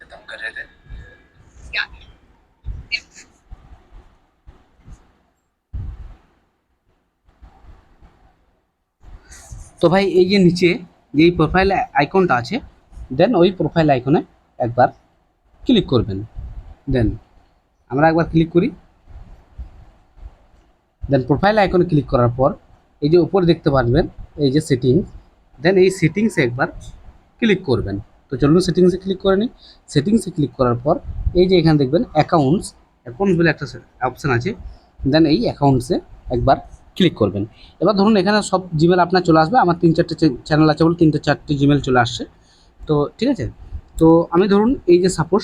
खत्म कर रहे थे। তো ভাই এই যে নিচে যেই প্রোফাইল আইকনটা আছে, দেন ওই প্রোফাইল আইকনে একবার ক্লিক করবেন। দেন আমরা একবার ক্লিক করি। দেন প্রোফাইল আইকনে ক্লিক করার পর এই যে উপরে দেখতে পারবেন এই যে সেটিংস, দেন এই সেটিংসে একবার ক্লিক করবেন। তো চলুন সেটিংসে ক্লিক করে নিই। সেটিংসে ক্লিক করার পর এই যে এখানে দেখবেন অ্যাকাউন্টস বলে একটা অপশান আছে, দেন এই অ্যাকাউন্টসে একবার ক্লিক করবেন। এবার ধরুন এখানে সব জিমেল আপনার চলে আসবে। আমার 3-4টে চ্যানেল আছে বলে 3-4টে জিমেল চলে আসছে। তো ঠিক আছে, তো আমি ধরুন এই যে সাপোজ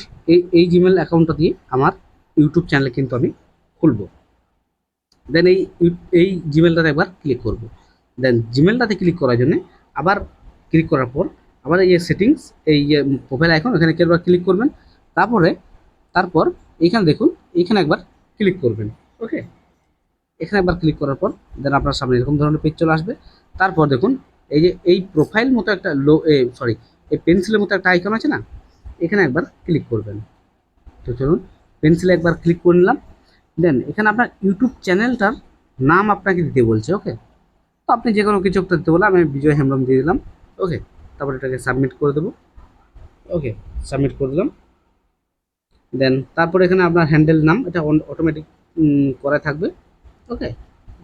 এই জিমেল অ্যাকাউন্টটা দিয়ে আমার ইউটিউব চ্যানেলে কিন্তু আমি খুলবো। দেন এই জিমেলটাতে একবার ক্লিক করব। দেন জিমেলটাতে ক্লিক করার জন্য আবার ক্লিক করার পর আবার এই যে সেটিংস, এই যে প্রোফাইল আইকন, এখানে একবার ক্লিক করবেন। তারপর এইখানে দেখুন, এইখানে একবার ক্লিক করবেন। ওকে, এখানে একবার ক্লিক করার পর দেন আপনার সামনে এরকম ধরনের পেজ চলে আসবে। তারপর দেখুন এই যে এই প্রোফাইল মতো একটা এই পেন্সিলের মতো একটা আইকন আছে না, এখানে একবার ক্লিক করবেন। তো চলুন পেন্সিলে একবার ক্লিক করে নিলাম। দেন এখানে আপনার ইউটিউব চ্যানেলটার নাম আপনাকে দিতে বলছে। ওকে, তো আপনি যে কোনো কিছু একটা দিতে বলে, আমি বিজয় হেমব্রম দিয়ে দিলাম। ওকে, তারপর এটাকে সাবমিট করে দেবো। ওকে, সাবমিট করে দিলাম। দেন তারপর এখানে আপনার হ্যান্ডেল নাম এটা অটোমেটিক করা থাকবে। ওকে,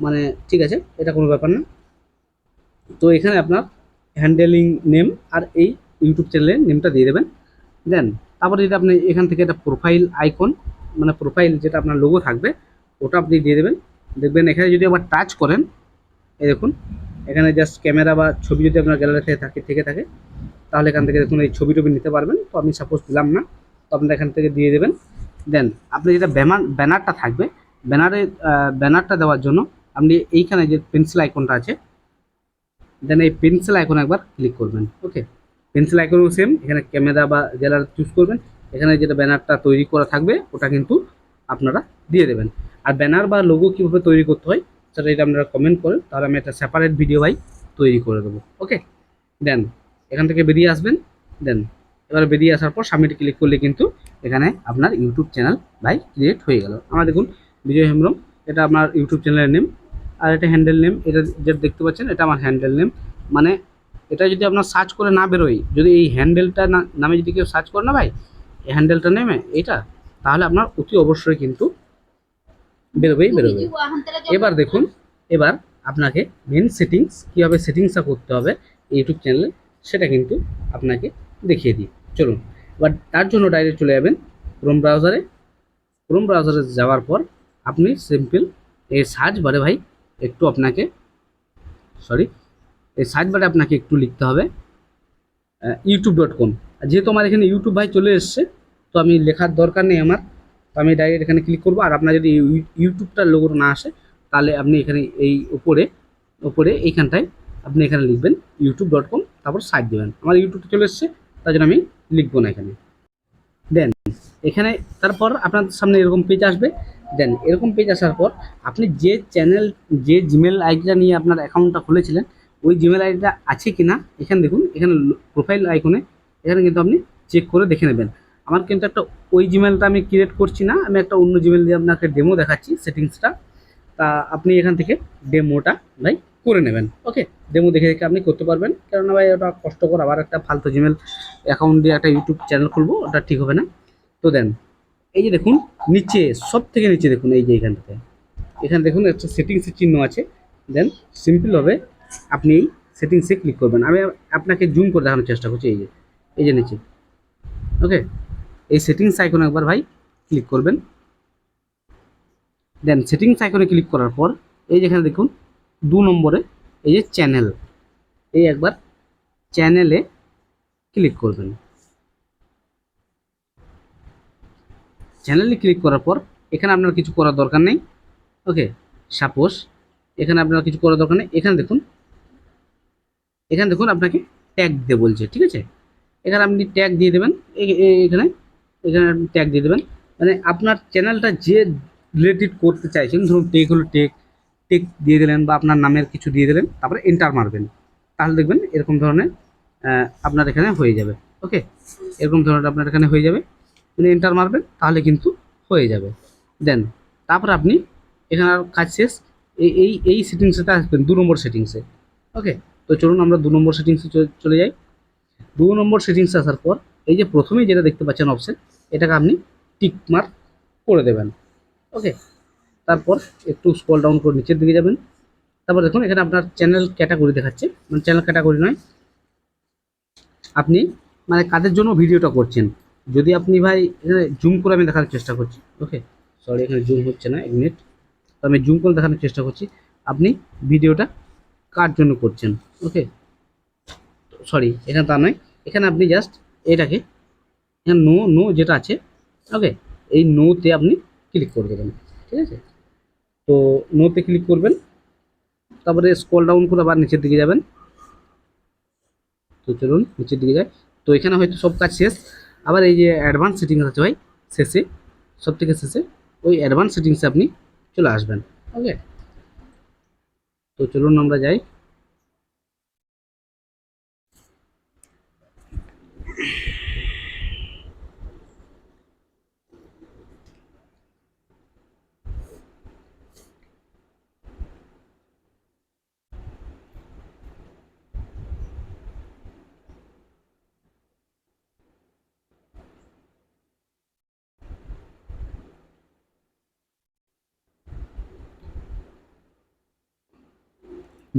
মানে ঠিক আছে, এটা কোনো ব্যাপার না। তো এখানে আপনার হ্যান্ডেলিং নেম আর এই ইউটিউব চ্যানেলের নেমটা দিয়ে দেবেন। দেন তারপরে যদি আপনি এখান থেকে একটা প্রোফাইল আইকন, মানে প্রোফাইল যেটা আপনার লোগো থাকবে, ওটা আপনি দিয়ে দেবেন। দেখবেন এখানে যদি আবার টাচ করেন, এই দেখুন এখানে জাস্ট ক্যামেরা বা ছবি যদি আপনার গ্যালারিতে থেকে থাকে, তাহলে এখান থেকে দেখুন এই ছবি টবি নিতে পারবেন। তো আমি সাপোজ দিলাম না, তো আপনারা এখান থেকে দিয়ে দেবেন। দেন আপনি যেটা ব্যানারটা থাকবে, ব্যানারটা দেওয়ার জন্য আপনি এইখানে যে পেন্সিল আইকনটা আছে, দেন এই পেন্সিল আইকনে একবার ক্লিক করবেন। ওকে, পেন্সিল আইকনও সেম, এখানে ক্যামেরা বা গ্যালারি চুজ করবেন। এখানে যেটা ব্যানারটা তৈরি করা থাকবে ওটা কিন্তু আপনারা দিয়ে দেবেন। আর ব্যানার বা লোগো কীভাবে তৈরি করতে হয় সেটা যদি আপনারা কমেন্ট করেন, তাহলে আমি একটা সেপারেট ভিডিও ভাই তৈরি করে দেবো। ওকে, দেন এখান থেকে বেরিয়ে আসবেন। দেন এবার বেরিয়ে আসার পর সাবমিট ক্লিক করলে কিন্তু এখানে আপনার ইউটিউব চ্যানেল ভাই ক্রিয়েট হয়ে গেল। আমার দেখুন বিজয় হেমব্রম, এটা আপনার ইউটিউব চ্যানেলের নেম। আর এটা হ্যান্ডেল নেম, এটা যেটা দেখতে পাচ্ছেন এটা আমার হ্যান্ডেল নেম। মানে এটা যদি আপনার সার্চ করে না বেরোয়, যদি এই হ্যান্ডেলটা নামে যদি কেউ সার্চ করে না ভাই, এই হ্যান্ডেলটা নেমে এটা, তাহলে আপনার অতি অবশ্যই কিন্তু বেরোবে। এবার দেখুন, এবার আপনাকে মেন সেটিংস, কীভাবে সেটিংসটা করতে হবে ইউটিউব চ্যানেলে, সেটা কিন্তু আপনাকে দেখিয়ে দিই। চলুন, এবার তার জন্য ডাইরেক্ট চলে যাবেন ক্রোম ব্রাউজারে। ক্রোম ব্রাউজারে যাওয়ার পর আপনি সিম্পল এই সার্চ বারে ভাই একটু আপনাকে এই সার্চ বারে আপনাকে একটু লিখতে হবে youtube.com। যেহেতু আমার এখানে ইউটিউব ভাই চলে এসছে, তো আমি লেখার দরকার নেই আমার, তো আমি ডাইরেক্ট এখানে ক্লিক করবো। আর আপনার যদি ইউটিউবটার লোগো না আসে, তাহলে আপনি এখানে এই উপরে এইখানটায় আপনি এখানে লিখবেন youtube.com, তারপর সার্চ দেবেন। আমার ইউটিউবটা চলে এসছে, তার জন্য আমি লিখবো না এখানে। দেন এখানে তারপর আপনার সামনে এরকম পেজ আসবে। দেন এরকম পেজ আসার পর আপনি যে জিমেল আইডিটা নিয়ে আপনার অ্যাকাউন্টটা খুলেছিলেন, ওই জিমেল আইডিটা আছে কি না এখানে দেখুন, এখানে প্রোফাইল আইকনে এখানে কিন্তু আপনি চেক করে দেখে নেবেন। আমার কিন্তু একটা ওই জিমেলটা আমি ক্রিয়েট করছি না, আমি একটা অন্য জিমেল দিয়ে আপনাকে ডেমো দেখাচ্ছি সেটিংসটা। তা আপনি এখান থেকে ডেমোটা ভাই করে নেবেন। ওকে, ডেমো দেখে দেখে আপনি করতে পারবেন, কেননা ভাই ওটা কষ্টকর, আবার একটা ফালতু জিমেল অ্যাকাউন্ট দিয়ে একটা ইউটিউব চ্যানেল খুলবো, ওটা ঠিক হবে না। তো দেন এই যে দেখুন নিচে, সব থেকে নিচে দেখুন, এই যে এখানটাতে, এখানে দেখুন একটা সেটিংসের চিহ্ন আছে। দেন সিম্পলভাবে আপনি এই সেটিংসে ক্লিক করবেন। আমি আপনাকে জুম করে দেখানোর চেষ্টা করছি। এই যে নিচে, ওকে, এই সেটিংস আইকনে একবার ভাই ক্লিক করবেন। দেন সেটিংস আইকনে ক্লিক করার পর এই যেখানে দেখুন 2 নম্বরে এই যে চ্যানেল, এই একবার চ্যানেলে ক্লিক করবেন। চ্যানেলে ক্লিক করার পর এখানে আপনার কিছু করার দরকার নেই। ওকে, সাপোজ এখানে আপনার কিছু করার দরকার নেই। এখানে দেখুন আপনাকে ট্যাগ দিতে বলছে। ঠিক আছে, এখানে আপনি ট্যাগ দিয়ে দেবেন। এখানে এখানে আপনি ট্যাগ দিয়ে দেবেন, মানে আপনার চ্যানেলটা যে রিলেটেড করতে চাইছেন, ধরুন টেক হলো টেক দিয়ে দিলেন, বা আপনার নামের কিছু দিয়ে দিলেন, তারপরে এন্টার মারবেন। তাহলে দেখবেন এরকম ধরনের আপনার এখানে হয়ে যাবে। ওকে, এরকম ধরনের আপনার এখানে হয়ে যাবে, মানে এন্টার মারবেন তাহলে কিন্তু হয়ে যাবে। দেন তারপর আপনি এখানে আর কাজ শেষ। এই সেটিংসটা আসবেন 2 নম্বর সেটিংসে। ওকে, তো চলুন আমরা 2 নম্বর সেটিংসে চলে যাই। 2 নম্বর সেটিংসে আসার পর এই যে প্রথমেই যেটা দেখতে পাচ্ছেন অপশন, এটাকে আপনি টিক মার্ক করে দেবেন। ওকে, তারপর একটু স্ক্রল ডাউন করে নিচের দিকে যাবেন। তারপর দেখুন এখানে আপনার চ্যানেল ক্যাটাগরি দেখাচ্ছে, মানে চ্যানেল ক্যাটাগরি নয়, আপনি মানে কাদের জন্য ভিডিওটা করছেন। যদি আপনি ভাই এখানে জুম করে আমি দেখানোর চেষ্টা করছি। ওকে, সরি এখানে জুম হচ্ছে না, 1 মিনিট। তো আমি জুম করে দেখানোর চেষ্টা করছি। আপনি ভিডিওটা কার জন্য করছেন। ওকে, সরি এখানে তা নয়, এখানে আপনি জাস্ট এটাকে এখানে নো নো যেটা আছে, ওকে, এই নোতে আপনি ক্লিক করে দেবেন। ঠিক আছে, তো নোতে ক্লিক করবেন, তারপরে স্ক্রল ডাউন করে আবার নিচের দিকে যাবেন। তো চলুন নিচের দিকে যাই। তো এখানে হয়তো সব কাজ শেষ। আবার এই যে অ্যাডভান্স সেটিংস আছে ভাই, শেষে, সব থেকে শেষে ওই অ্যাডভান্স সেটিংসে আপনি চলে আসবেন। ওকে, তো চলুন আমরা যাই।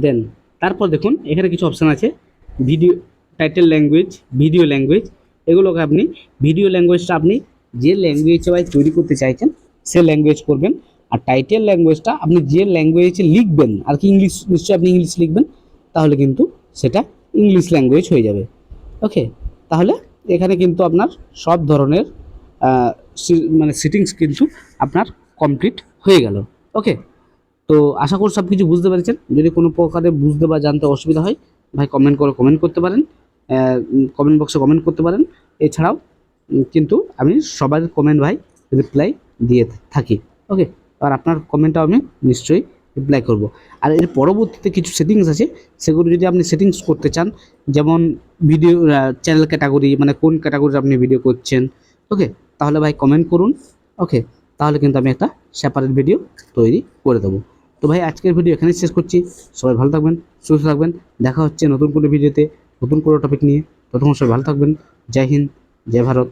দেন তারপর দেখুন এখানে কিছু অপশান আছে, video title language, video language. এগুলোকে আপনি ভিডিও ল্যাঙ্গুয়েজটা আপনি যে ল্যাঙ্গুয়েজে ভাই তৈরি করতে চাইছেন সে ল্যাঙ্গুয়েজ করবেন। আর টাইটেল ল্যাঙ্গুয়েজটা আপনি যে ল্যাঙ্গুয়েজে লিখবেন, আর কি ইংলিশ, নিশ্চয়ই আপনি ইংলিশ লিখবেন, তাহলে কিন্তু সেটা ইংলিশ ল্যাঙ্গুয়েজ হয়ে যাবে। ওকে, তাহলে এখানে কিন্তু আপনার সব ধরনের মানে সেটিংস কিন্তু আপনার কমপ্লিট হয়ে গেল। ওকে, তো আশা করি সব কিছু বুঝতে পেরেছেন। যদি কোনো প্রকারে বুঝতে বা জানতে অসুবিধা হয় ভাই কমেন্ট করতে পারেন, কমেন্ট বক্সে কমেন্ট করতে পারেন। এছাড়াও কিন্তু আমি সবার কমেন্ট ভাই রিপ্লাই দিয়ে থাকি। ওকে, আর আপনার কমেন্টটাও আমি নিশ্চয়ই রিপ্লাই করব। আর এর পরবর্তীতে কিছু সেটিংস আছে, সেগুলো যদি আপনি সেটিংস করতে চান, যেমন ভিডিও চ্যানেল ক্যাটাগরি, মানে কোন ক্যাটাগরিতে আপনি ভিডিও করছেন, ওকে, তাহলে ভাই কমেন্ট করুন। ওকে, তাহলে কিন্তু আমি একটা সেপারেট ভিডিও তৈরি করে দেবো। তো ভাই আজকের ভিডিও এখানেই শেষ করছি। সবাই ভালো থাকবেন, সুস্থ থাকবেন। দেখা হচ্ছে নতুন কোনো ভিডিওতে, নতুন কোনো টপিক নিয়ে। ততক্ষণ সবাই ভালো থাকবেন। জয় হিন্দ, জয় ভারত।